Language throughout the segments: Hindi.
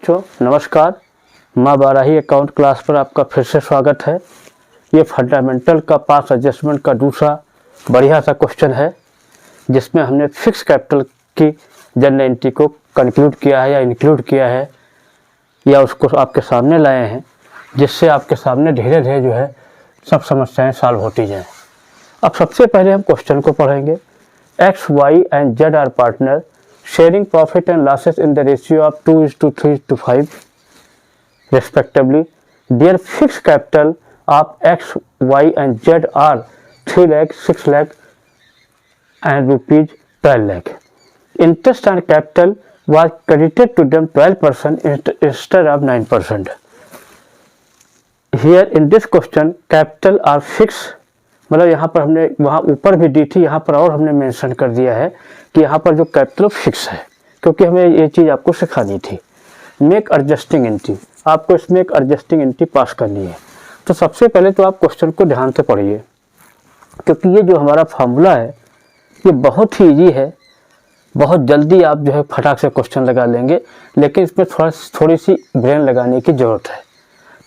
बच्चों, नमस्कार। माँ बाराही अकाउंट क्लास पर आपका फिर से स्वागत है। ये फंडामेंटल का पास एडजस्टमेंट का दूसरा बढ़िया सा क्वेश्चन है, जिसमें हमने फिक्स कैपिटल की जनरल एंट्री को कंक्लूड किया है या इंक्लूड किया है या उसको आपके सामने लाए हैं, जिससे आपके सामने धीरे धीरे जो है सब समस्याएं सॉल्व होती जाएं। अब सबसे पहले हम क्वेश्चन को पढ़ेंगे। X, Y and Z are partner sharing profit and losses in the ratio of 2:3:5 respectively. Their fixed capital of X, Y and Z are 3 lakh, 6 lakh and rupees 12 lakh. Interest on capital was credited to them 12% instead of 9%. Here in this question capital are fixed, मतलब यहाँ पर हमने वहाँ ऊपर भी दी थी, यहाँ पर और हमने मेंशन कर दिया है कि यहाँ पर जो कैपिटल फिक्स है, क्योंकि हमें ये चीज़ आपको सिखानी थी। मेक एडजस्टिंग एंट्री, आपको इसमें एक एडजस्टिंग एंट्री पास करनी है। तो सबसे पहले तो आप क्वेश्चन को ध्यान से पढ़िए, क्योंकि ये जो हमारा फार्मूला है ये बहुत ही ईजी है, बहुत जल्दी आप जो है फटाक से क्वेश्चन लगा लेंगे, लेकिन इसमें थोड़ी सी ब्रेन लगाने की ज़रूरत है।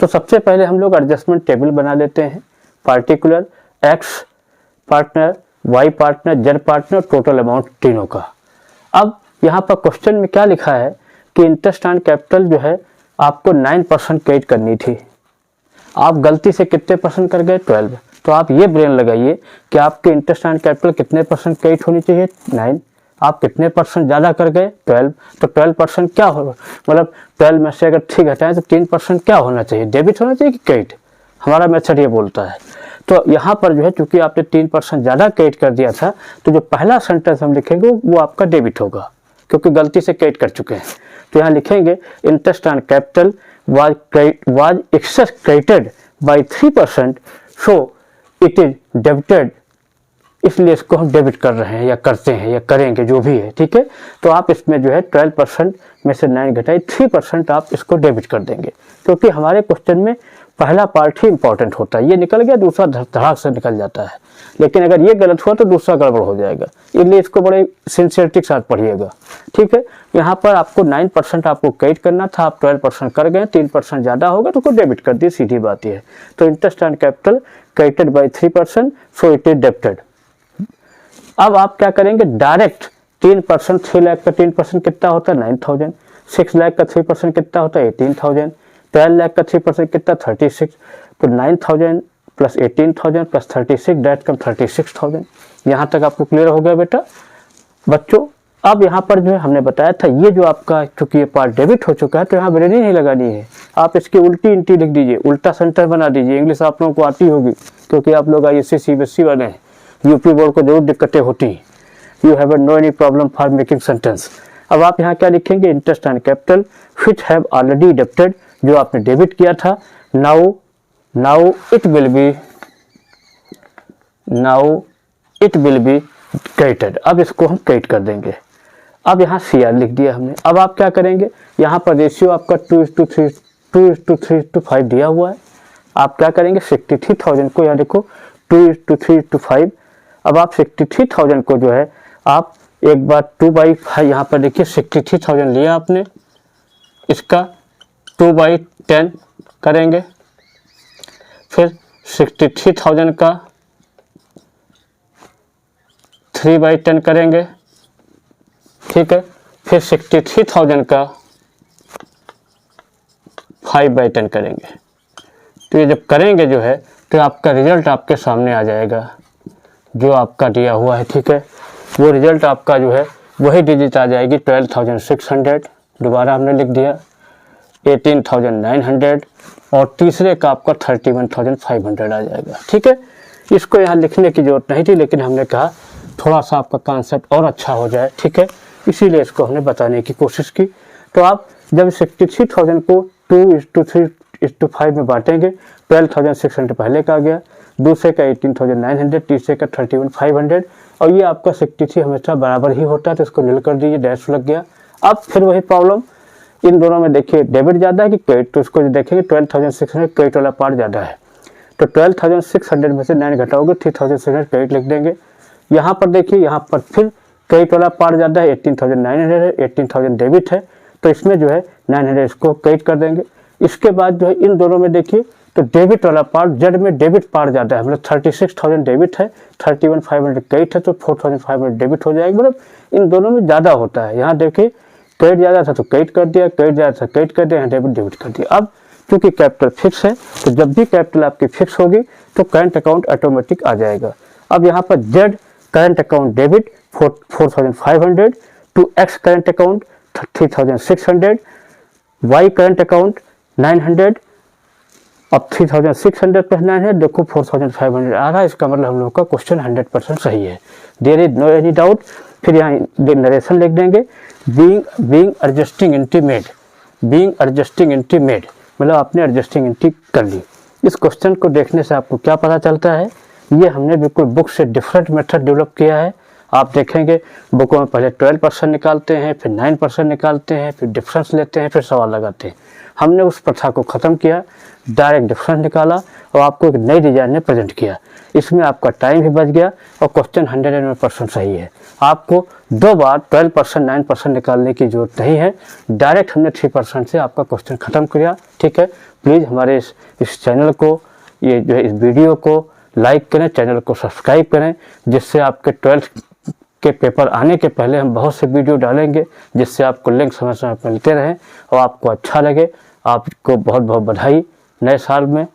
तो सबसे पहले हम लोग एडजस्टमेंट टेबल बना लेते हैं। Particular X partner, Y partner, Z partner, total amount तीनों का। अब यहाँ पर क्वेश्चन में क्या लिखा है कि इंटरेस्ट ऑन कैपिटल जो है आपको 9% क्रेडिट करनी थी। आप गलती से कितने परसेंट कर गए? 12। तो आप ये ब्रेन लगाइए कि आपके इंटरेस्ट ऑन कैपिटल कितने परसेंट क्रेडिट होनी चाहिए? 9। आप कितने परसेंट ज़्यादा कर गए? 12। तो 12% क्या होगा, मतलब 12 में से अगर 3 घटाएं तो 3% क्या होना चाहिए? डेबिट होना चाहिए कि क्रेडिट? हमारा मेथड ये बोलता है। तो यहाँ पर जो है चूंकि आपने 3% ज़्यादा क्रेडिट कर दिया था, तो जो पहला सेंटेंस हम लिखेंगे वो आपका डेबिट होगा, क्योंकि गलती से क्रेडिट कर चुके हैं। तो यहाँ लिखेंगे interest on capital was excess credited by 3%, so it is debited, इसलिए इसको हम डेबिट कर रहे हैं या करते हैं या करेंगे, जो भी है, ठीक है। तो आप इसमें जो है 12% में से 9 घटाए 3% आप इसको डेबिट कर देंगे, क्योंकि हमारे क्वेश्चन में पहला पार्ट ही इंपॉर्टेंट होता है। ये निकल गया, दूसरा धड़ाक से निकल जाता है, लेकिन अगर ये गलत हुआ तो दूसरा गड़बड़ हो जाएगा, इसलिए इसको बड़े सिंसियरिटी के साथ पढ़िएगा, ठीक है। यहाँ पर आपको 9% आपको क्रेडिट करना था, आप 12% कर गए, 3% ज़्यादा होगा तो उसको डेबिट कर दिए, सीधी बात है। तो interest on capital credited by 3%, so it is debited. अब आप क्या करेंगे? डायरेक्ट 3%, 3 लाख का 3% कितना होता है? 9,000। 6 लाख का 3% कितना होता है? 18,000। 12 लाख का 3% कितना? 36। तो 9,000 प्लस 18,000 प्लस 36 डेट कम 36,000। यहाँ तक आपको क्लियर हो गया बेटा? बच्चों अब यहाँ पर जो है हमने बताया था, ये जो आपका चूंकि ये पार्ट डेबिट हो चुका है तो यहाँ ब्रेनी नहीं लगानी है, आप इसकी उल्टी एंट्री लिख दीजिए, उल्टा सेंटर बना दीजिए। इंग्लिश आप लोगों को आती होगी, क्योंकि आप लोग ISC CBSE वाले हैं, यूपी बोर्ड को जरूर दिक्कतें होती हैं। You have no any problem for making sentence. अब आप यहाँ क्या लिखेंगे? Interest on capital which have already debited, जो आपने डेबिट किया था। Now it will be credited. अब इसको हम क्रेडिट कर देंगे। अब यहाँ CR लिख दिया हमने। अब आप क्या करेंगे? यहाँ पर रेशियो आपका 2:3:5 दिया हुआ है। आप क्या करेंगे? 63,000 को, यहाँ देखो 2:3:5। अब आप 63,000 को जो है आप एक बार 2/5, यहाँ पर देखिए 63,000 लिया आपने, इसका 2/10 करेंगे, फिर 63,000 का 3/10 करेंगे, ठीक है, फिर 63,000 का 5/10 करेंगे। तो ये जब करेंगे जो है तो आपका रिजल्ट आपके सामने आ जाएगा, जो आपका दिया हुआ है, ठीक है। वो रिजल्ट आपका जो है वही डिजिट आ जाएगी, 12,600। दोबारा हमने लिख दिया 18,900, और तीसरे का आपका 31,500 आ जाएगा, ठीक है। इसको यहाँ लिखने की जरूरत नहीं थी, लेकिन हमने कहा थोड़ा सा आपका कॉन्सेप्ट और अच्छा हो जाए, ठीक है, इसीलिए इसको हमने बताने की कोशिश की। तो आप जब 63,000 को 2:3:5 में बांटेंगे, 12,600 पहले का आ गया, दूसरे का 18,900, तीसरे का 31,500, और ये आपका 63 हमेशा बराबर ही होता है, तो इसको नील कर दीजिए, डैश लग गया। अब फिर वही प्रॉब्लम, इन दोनों में देखिए डेबिट ज़्यादा है कि क्रेडिट, तो इसको देखेंगे 12,600 क्रेडिट वाला पार्ट ज़्यादा है, तो 12,600 में से 9 घटाओगे 3,600 क्रेडिट लिख देंगे। यहाँ पर देखिए, यहाँ पर फिर क्रेडिट वाला पार्ट ज़्यादा है, 18,900 है, 18,000 डेबिट है, तो इसमें जो है 900 इसको क्रेडिट कर देंगे। इसके बाद जो है इन दोनों में देखिए तो डेबिट वाला पार्ट, जेड में डेबिट पार्ट ज़्यादा है, मतलब 36,000 डेबिट है, 31,500 क्रेडिट है, तो 4,500 डेबिट हो जाएगा। मतलब इन दोनों में ज़्यादा होता है। यहाँ देखिए क्रेडिट ज़्यादा था तो क्रेडिट कर दिया, क्रेडिट ज़्यादा था क्रेडिट कर दिया, यहाँ डेबिट कर दिया। अब चूंकि कैपिटल फिक्स है तो जब भी कैपिटल आपकी फिक्स होगी तो करंट अकाउंट ऑटोमेटिक आ जाएगा। अब यहाँ पर Z current account debit 4,500 to X current account 3,600, Y current account 900, अब 3,600 प्लस 900 देखो 4,500 आ रहा है। इसका मतलब हम लोग का क्वेश्चन 100% सही है। There is no any doubt. फिर यहाँ नरेशन लिख देंगे, being adjusting entry made, being adjusting entry made, मतलब आपने एडजस्टिंग एंट्री कर ली। इस क्वेश्चन को देखने से आपको क्या पता चलता है, ये हमने बिल्कुल बुक से डिफरेंट मेथड डेवलप किया है। आप देखेंगे बुकों में पहले 12% निकालते हैं, फिर 9% निकालते हैं, फिर डिफरेंस लेते हैं, फिर सवाल लगाते हैं। हमने उस प्रथा को ख़त्म किया, डायरेक्ट डिफरेंस निकाला और आपको एक नई डिजाइन में प्रेजेंट किया। इसमें आपका टाइम भी बच गया और क्वेश्चन 100% सही है। आपको 2 बार 12%, 9% निकालने की जरूरत नहीं है। डायरेक्ट हमने 3% से आपका क्वेश्चन ख़त्म किया। ठीक है, प्लीज़ हमारे इस चैनल को, ये जो है इस वीडियो को लाइक करें, चैनल को सब्सक्राइब करें, जिससे आपके 12th के पेपर आने के पहले हम बहुत से वीडियो डालेंगे, जिससे आपको लिंक समय समय पर मिलते रहें और आपको अच्छा लगे। आपको बहुत बहुत बधाई नए साल में,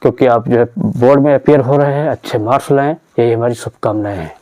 क्योंकि आप जो है बोर्ड में अपियर हो रहे हैं, अच्छे मार्क्स लाएं, यही हमारी शुभकामनाएं हैं।